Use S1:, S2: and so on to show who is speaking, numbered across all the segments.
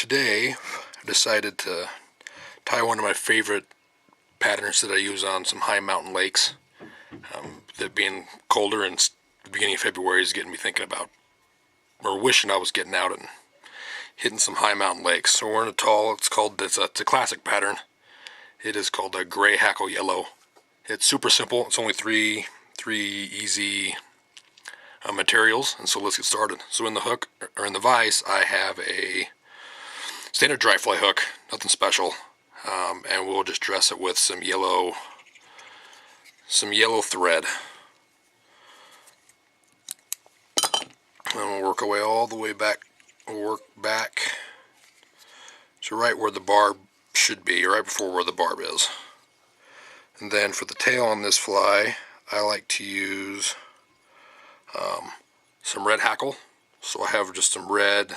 S1: today I decided to tie one of my favorite patterns that I use on some high mountain lakes. That being colder and the beginning of February is getting me thinking about, or wishing I was getting out and hitting some high mountain lakes. So we're in a tall, it's a classic pattern. It is called a gray hackle yellow. It's super simple. It's only three easy materials, and so let's get started. So in the hook, or in the vise, I have a standard dry fly hook, nothing special, and we'll just dress it with some yellow thread. And we'll work our way all the way back. We'll work back to right where the barb should be, right before where the barb is. And then for the tail on this fly, I like to use some red hackle. So I have just some red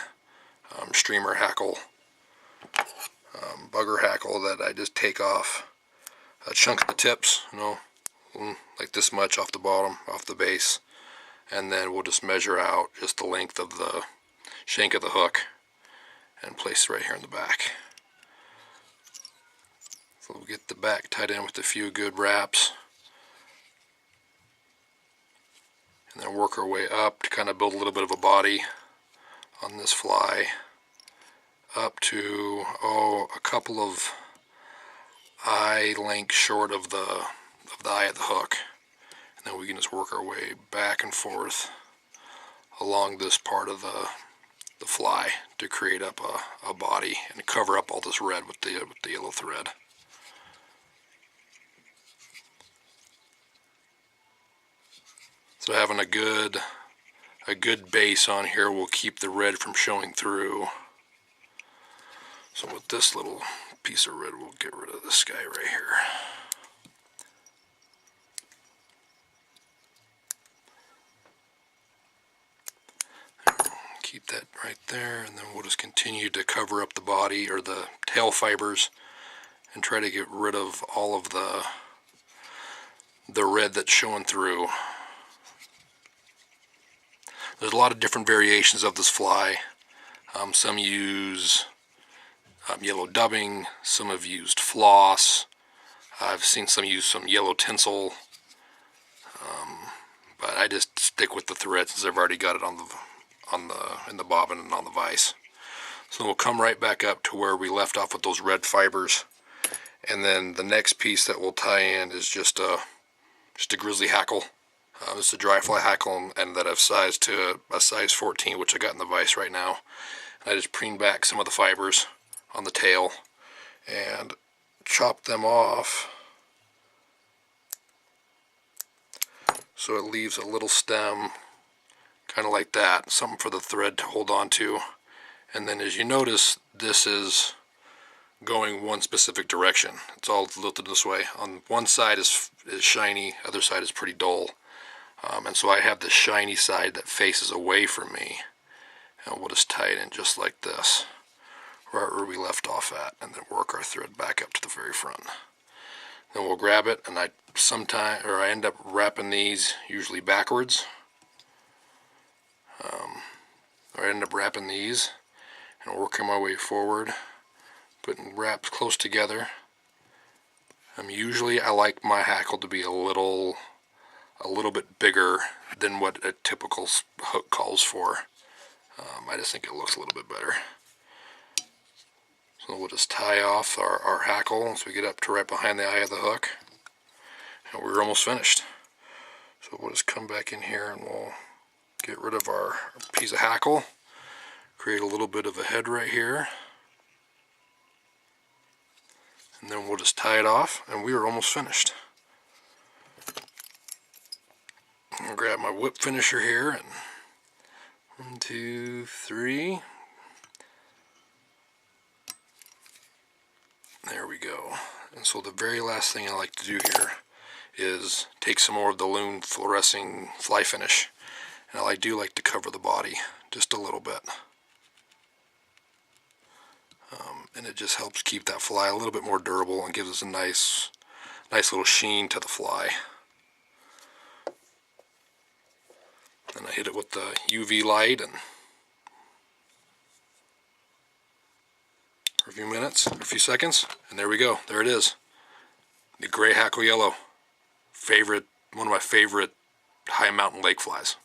S1: streamer hackle, bugger hackle that I just take off a chunk of the tips, like this much off the bottom, off the base, and then we'll just measure out just the length of the shank of the hook and place it right here in the back. So we'll get the back tied in with a few good wraps, and then work our way up to kind of build a little bit of a body on this fly, up to a couple of eye length short of the eye of the hook, and then we can just work our way back and forth along this part of the fly to create up a body and cover up all this red with the yellow thread. So having a good base on here will keep the red from showing through. So with this little piece of red, we'll get rid of this guy right here. Keep that right there, and then we'll just continue to cover up the body or the tail fibers and try to get rid of all of the red that's showing through. There's a lot of different variations of this fly. Some use yellow dubbing, some have used floss. I've seen some use some yellow tinsel, but I just stick with the thread since I've already got it in the bobbin and on the vise. So we'll come right back up to where we left off with those red fibers, and then the next piece that we'll tie in is just a grizzly hackle. This is a dry fly hackle, and that I've sized to a size 14, which I got in the vise right now. I just preen back some of the fibers on the tail and chop them off so it leaves a little stem, kind of like that, something for the thread to hold on to. And then as you notice, this is going one specific direction. It's all tilted this way. On one side is shiny, other side is pretty dull. And so I have the shiny side that faces away from me, and we'll just tie it in just like this, right where we left off at, and then work our thread back up to the very front. Then we'll grab it, and I end up wrapping these usually backwards. I end up wrapping these and working my way forward, putting wraps close together. Usually I like my hackle to be a little bit bigger than what a typical hook calls for. I just think it looks a little bit better. So we'll just tie off our hackle once we get up to right behind the eye of the hook, and we're almost finished. So we'll just come back in here and we'll get rid of our piece of hackle, create a little bit of a head right here, and then we'll just tie it off, and we are almost finished. I'll grab my whip finisher here, and 1, 2, 3. There we go. And so the very last thing I like to do here is take some more of the Loon fluorescing fly finish, and I do like to cover the body just a little bit. And it just helps keep that fly a little bit more durable and gives us a nice little sheen to the fly. And I hit it with the UV light, and few minutes, a few seconds, and there we go. There it is. The gray hackle yellow. One of my favorite high mountain lake flies.